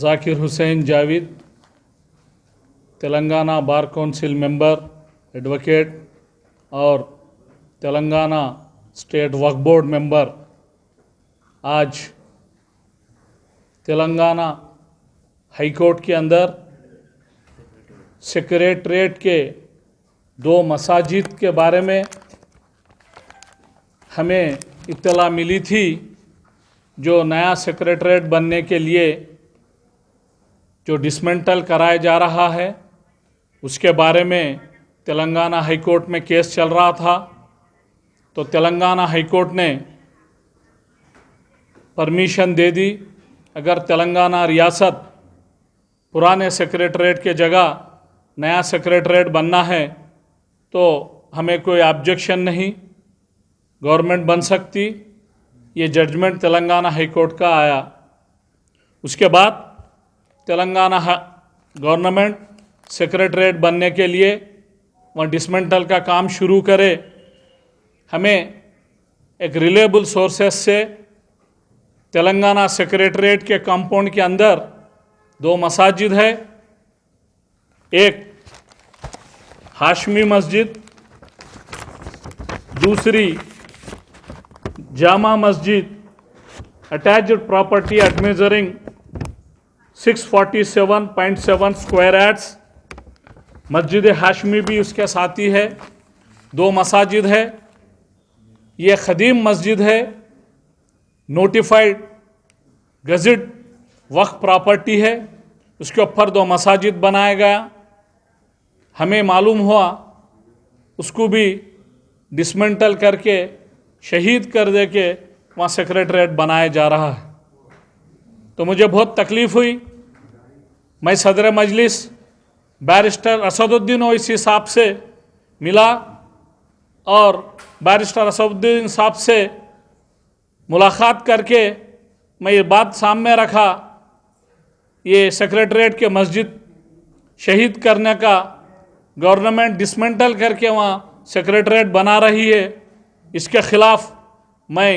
Zakir Hussain Javed, Telangana bar council member, advocate और Telangana state Waqf board member, आज Telangana high court के अंदर सेक्रेटरीट के 2 मसाजिद के बारे में हमें इत्तला मिली थी। जो नया सेक्रेटरीट बनने के लिए जो डिसमेंटल कराया जा रहा है, उसके बारे में तेलंगाना हाई कोर्ट में केस चल रहा था। तो तेलंगाना हाई कोर्ट ने परमिशन दे दी। अगर तेलंगाना रियासत पुराने सेक्रेटरीट के जगह नया सेक्रेटरीट बनना है तो हमें कोई ऑब्जेक्शन नहीं, गवर्नमेंट बन सकती। ये जजमेंट तेलंगाना हाई कोर्ट का आया। उसके बाद तेलंगाना गवर्नमेंट सेक्रेटरीट बनने के लिए वहाँ डिसमेंटल का काम शुरू करे। हमें एक रिलेबल सोर्सेस से तेलंगाना सेक्रेटरीट के कंपाउंड के अंदर 2 मसाजिद है। एक हाशमी मस्जिद, दूसरी Jama Masjid, attached property eight measuring 647.7 square yards. मस्जिद हाशमी भी उसके साथ ही है। 2 मसाजिद है। ये ख़दीम मस्जिद है, नोटिफाइड गज़ट वक्फ प्रॉपर्टी है। उसके ऊपर 2 मसाजिद बनाया गया। हमें मालूम हुआ उसको भी डिसमेंटल करके शहीद कर दे के वहाँ सेक्रेटरीट बनाया जा रहा है। तो मुझे बहुत तकलीफ़ हुई। मैं सदर मजलिस बैरिस्टर असदुद्दीन ओवैसी साहब से मिला और बैरिस्टर असदुद्दीन साहब से मुलाकात करके मैं ये बात सामने रखा, ये सेक्रेटरीट के मस्जिद शहीद करने का गवर्नमेंट डिसमेंटल करके वहाँ सेक्रेटरीट बना रही है, इसके ख़िलाफ़ मैं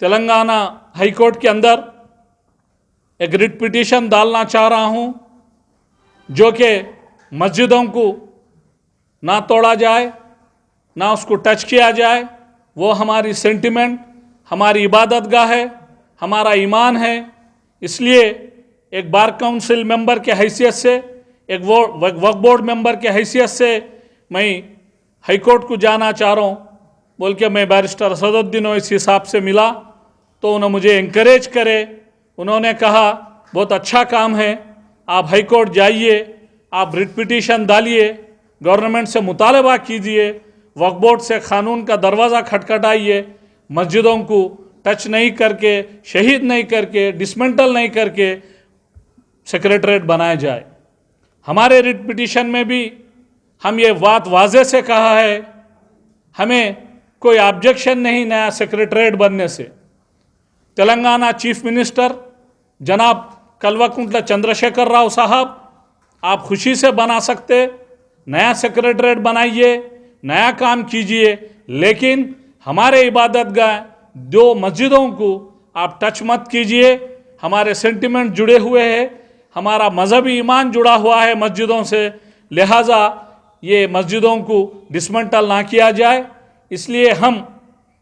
तेलंगाना हाई कोर्ट के अंदर एक रिट पिटीशन डालना चाह रहा हूँ, जो कि मस्जिदों को ना तोड़ा जाए, ना उसको टच किया जाए। वो हमारी सेंटिमेंट, हमारी इबादत गाह है, हमारा ईमान है। इसलिए एक बार काउंसिल मेंबर के हैसियत से, एक वक्फ बोर्ड मेंबर के हैसियत से मैं हाई कोर्ट को जाना चाह रहा हूँ बोल के मैं बैरिस्टर असदुद्दीन ओवैसी साहब से मिला। तो उन्होंने मुझे इंकरेज करे। उन्होंने कहा बहुत अच्छा काम है, आप हाई कोर्ट जाइए, आप रिट पिटीशन डालिए, गवर्नमेंट से मुतालबा कीजिए, वक्फ बोर्ड से कानून का दरवाज़ा खटखटाइए, मस्जिदों को टच नहीं करके, शहीद नहीं करके, डिसमेंटल नहीं करके सेक्रेटरीट बनाया जाए। हमारे रिट पिटीशन में भी हम ये बात वाज़े से कहा है, हमें कोई ऑब्जेक्शन नहीं नया सेक्रेटरीट बनने से। तेलंगाना चीफ मिनिस्टर जनाब कल्वकुंट्ला चंद्रशेखर राव साहब, आप खुशी से बना सकते, नया सेक्रेटरीट बनाइए, नया काम कीजिए, लेकिन हमारे इबादत गाह 2 मस्जिदों को आप टच मत कीजिए। हमारे सेंटिमेंट जुड़े हुए हैं, हमारा मजहबी ईमान जुड़ा हुआ है मस्जिदों से, लिहाजा ये मस्जिदों को डिसमेंटल ना किया जाए। इसलिए हम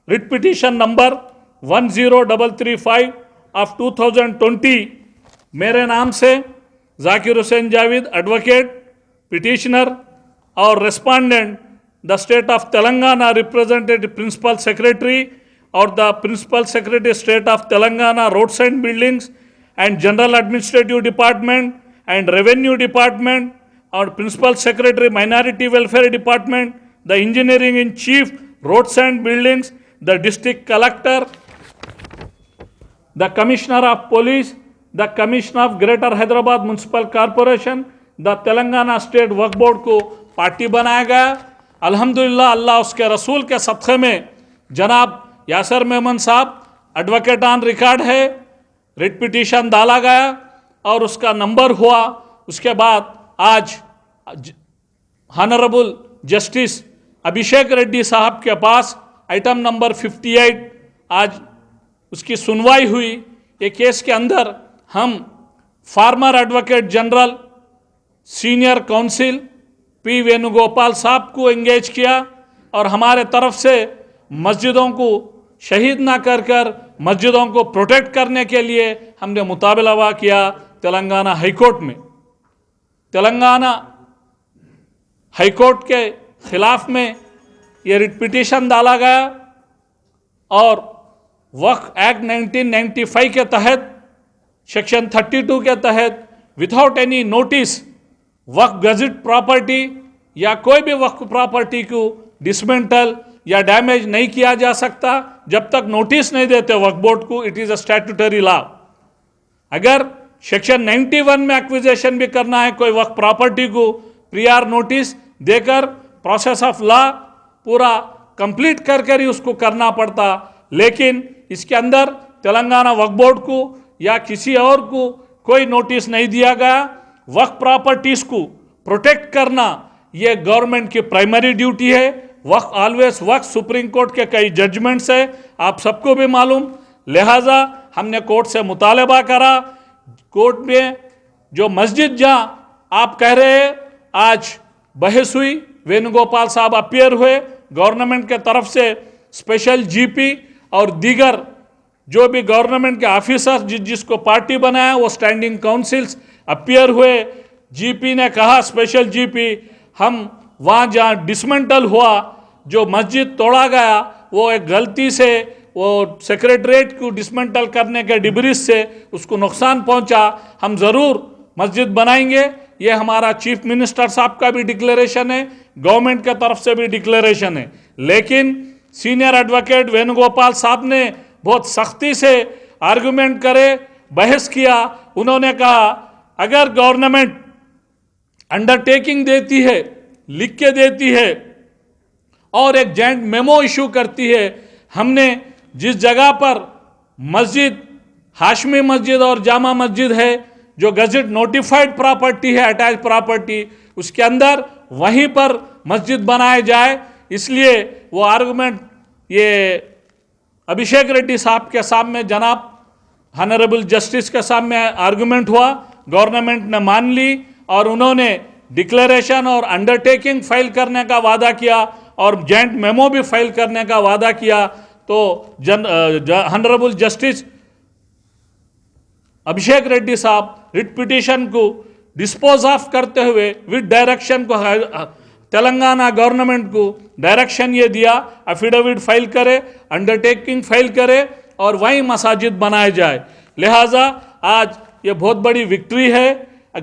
रिट पिटीशन नंबर 10335 ऑफ 2020 मेरे नाम से जाकिर हुसैन जावेद एडवोकेट पिटिशनर और respondent the state of Telangana representative principal secretary और the principal secretary state of Telangana roads and buildings and general administrative department and revenue department और principal secretary minority welfare department, the engineering in chief roads and buildings, the district collector, the commissioner of police, the commissioner of greater Hyderabad municipal corporation, the Telangana state Waqf board को party बनाया गया। अल्हम्दुलिल्लाह, अल्लाह उसके रसूल के सदक़े में जनाब यासर मेमन साहब एडवोकेट ऑन रिकॉर्ड है, रिट पिटीशन डाला गया और उसका नंबर हुआ। उसके बाद आज हॉनरेबल जस्टिस अभिषेक रेड्डी साहब के पास आइटम नंबर 58 आज उसकी सुनवाई हुई। ये केस के अंदर हम farmer advocate general senior council P Venugopal साहब को एंगेज किया और हमारे तरफ से मस्जिदों को शहीद ना कर कर मस्जिदों को प्रोटेक्ट करने के लिए हमने मुतालबा किया तेलंगाना हाईकोर्ट में। तेलंगाना हाईकोर्ट के खिलाफ में ये रिट पिटीशन डाला गया और वक्फ एक्ट 1995 के तहत सेक्शन 32 के तहत विदाउट एनी नोटिस वक्फ गजेट प्रॉपर्टी या कोई भी वक्फ प्रॉपर्टी को डिसमेंटल या डैमेज नहीं किया जा सकता जब तक नोटिस नहीं देते वक्फ बोर्ड को। It is a statutory law. अगर सेक्शन 91 में एक्विजिशन भी करना है कोई वक्फ प्रॉपर्टी को प्रियर नोटिस देकर प्रोसेस ऑफ लॉ पूरा कंप्लीट कर ही उसको करना पड़ता, लेकिन इसके अंदर तेलंगाना वक्फ बोर्ड को या किसी और को कोई नोटिस नहीं दिया गया। वक्फ प्रॉपर्टीज को प्रोटेक्ट करना ये गवर्नमेंट की प्राइमरी ड्यूटी है। वक्फ ऑलवेज वक्फ सुप्रीम कोर्ट के कई जजमेंट्स है, आप सबको भी मालूम। लिहाजा हमने कोर्ट से मुतालबा करा, कोर्ट में जो मस्जिद जहां आप कह रहे हैं आज बहस हुई, वेणुगोपाल साहब अपियर हुए, गवर्नमेंट के तरफ से स्पेशल जीपी और दीगर जो भी गवर्नमेंट के ऑफिसर्स जिसको पार्टी बनाया वो स्टैंडिंग काउंसिल्स अपियर हुए। जीपी ने कहा, स्पेशल जीपी, हम वहाँ जहाँ डिसमेंटल हुआ जो मस्जिद तोड़ा गया वो एक गलती से वो सेक्रेटरीट को डिसमेंटल करने के डिब्रिज से उसको नुकसान पहुँचा, हम ज़रूर मस्जिद बनाएंगे। ये हमारा चीफ मिनिस्टर साहब का भी डिक्लेरेशन है, गवर्नमेंट के तरफ से भी डिक्लेरेशन है। लेकिन सीनियर एडवोकेट वेणुगोपाल साहब ने बहुत सख्ती से आर्गुमेंट करे, बहस किया। उन्होंने कहा अगर गवर्नमेंट अंडरटेकिंग देती है, लिख के देती है और एक जॉइंट मेमो इशू करती है, हमने जिस जगह पर मस्जिद हाशमी मस्जिद और जामा मस्जिद है जो गजेट नोटिफाइड प्रॉपर्टी है, अटैच प्रॉपर्टी, उसके अंदर वहीं पर मस्जिद बनाए जाए। इसलिए वो आर्गुमेंट ये अभिषेक रेड्डी साहब के सामने, जनाब ऑनरेबल जस्टिस के सामने आर्गुमेंट हुआ, गवर्नमेंट ने मान ली और उन्होंने डिक्लेरेशन और अंडरटेकिंग फाइल करने का वादा किया और जॉइंट मेमो भी फाइल करने का वादा किया। तो ऑनरेबल जस्टिस अभिषेक रेड्डी साहब रिट पिटीशन को डिस्पोज ऑफ करते हुए विद डायरेक्शन को तेलंगाना गवर्नमेंट को डायरेक्शन ये दिया, एफिडेविट फाइल करे, अंडरटेकिंग फाइल करे और वहीं मसाजिद बनाए जाए। लिहाजा आज ये बहुत बड़ी विक्ट्री है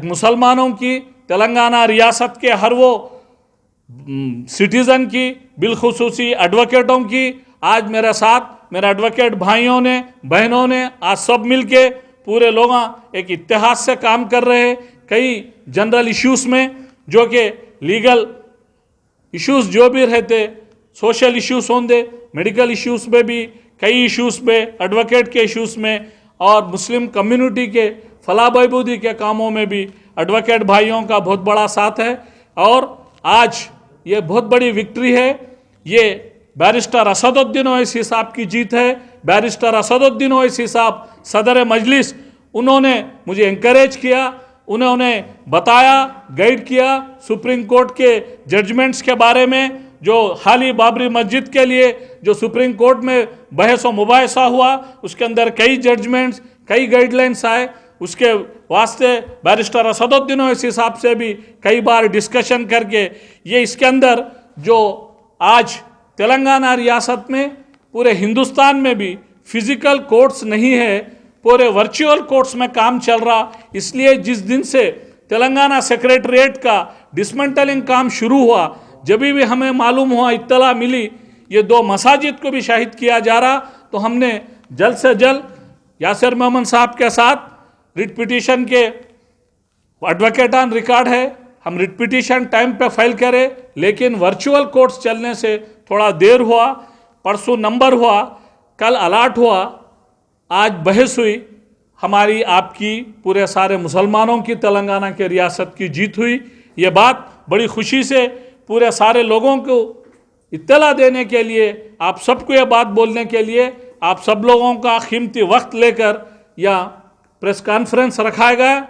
मुसलमानों की, तेलंगाना रियासत के हर वो सिटीज़न की, बिलखुसूसी एडवोकेटों की। आज मेरे साथ मेरे एडवोकेट भाइयों ने, बहनों ने आज सब मिलके पूरे लोग एक इत्तेहाद से काम कर रहे हैं कई जनरल इश्यूज़ में, जो कि लीगल इश्यूज़ जो भी रहते, सोशल इश्यूज़ होंगे, मेडिकल इश्यूज़ में भी, कई इश्यूज़ में, एडवोकेट के इश्यूज़ में और मुस्लिम कम्युनिटी के फलाह बहबूदी के कामों में भी एडवोकेट भाइयों का बहुत बड़ा साथ है। और आज ये बहुत बड़ी विक्ट्री है, ये बैरिस्टर असदुद्दीन ओवैसी साहब की जीत है। बैरिस्टर असदुद्दीन ओवैसी साहब सदर मजलिस, उन्होंने मुझे encourage किया, उन्होंने बताया, गाइड किया सुप्रीम कोर्ट के जजमेंट्स के बारे में, जो हाली बाबरी मस्जिद के लिए जो सुप्रीम कोर्ट में बहस और मुबाहिसा हुआ, उसके अंदर कई जजमेंट्स, कई गाइडलाइंस आए। उसके वास्ते बैरिस्टर असदुद्दीन ओवैसी साहब से भी कई बार डिस्कशन करके ये इसके अंदर जो आज तेलंगाना रियासत में, पूरे हिंदुस्तान में भी फिजिकल कोर्ट्स नहीं है, पूरे वर्चुअल कोर्ट्स में काम चल रहा। इसलिए जिस दिन से तेलंगाना सेक्रेटरीट का डिसमेंटलिंग काम शुरू हुआ, जब भी हमें मालूम हुआ, इत्तला मिली ये 2 मसाजिद को भी शहीद किया जा रहा, तो हमने जल्द से जल्द यासिर मोहम्मद साहब के साथ रिट पिटीशन के एडवोकेट ऑन रिकॉर्ड है, हम रिट पिटीशन टाइम पे फाइल करें, लेकिन वर्चुअल कोर्ट्स चलने से थोड़ा देर हुआ। परसों नंबर हुआ, कल अलाट हुआ, आज बहस हुई, हमारी आपकी पूरे सारे मुसलमानों की तेलंगाना के रियासत की जीत हुई। ये बात बड़ी खुशी से पूरे सारे लोगों को इत्तला देने के लिए, आप सबको ये बात बोलने के लिए, आप सब लोगों का कीमती वक्त लेकर या प्रेस कॉन्फ्रेंस रखा गया।